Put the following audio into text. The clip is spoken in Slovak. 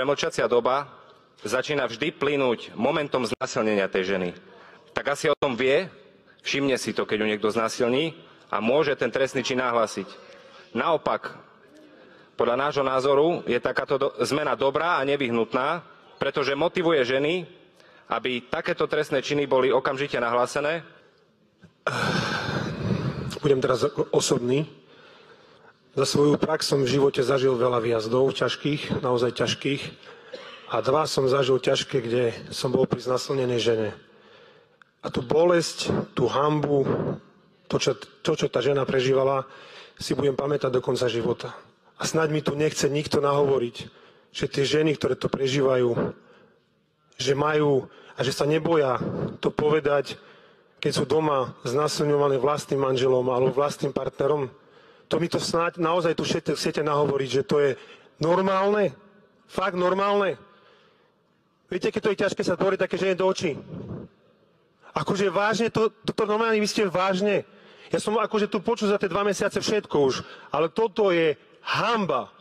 premlčacia doba začína vždy plynúť momentom znásilnenia tej ženy. Tak asi o tom vie, všimne si to, keď ju niekto znásilní a môže ten trestný čin nahlásiť. Naopak, podľa nášho názoru je takáto zmena dobrá a nevyhnutná, pretože motivuje ženy, aby takéto trestné činy boli okamžite nahlásené. Budem teraz osobný. Za svoju prax som v živote zažil veľa výjazdov, ťažkých, naozaj ťažkých. A 2 som zažil ťažké, kde som bol pri znásilnenej žene. A tú bolesť, tú hanbu, to, čo tá žena prežívala, si budem pamätať do konca života. A snáď mi tu nechce nikto nahovoriť, že tie ženy, ktoré to prežívajú, že majú a že sa neboja to povedať, keď sú doma znásilňované vlastným manželom alebo vlastným partnerom, to mi to snáď naozaj tu chcete nahovoriť, že to je normálne? Fakt normálne? Viete, keď to je ťažké sa tvoriť také žene do očí. Akože vážne, toto normálne vy ste vážne. Ja som akože tu počul za tie 2 mesiace všetko už, ale toto je hanba.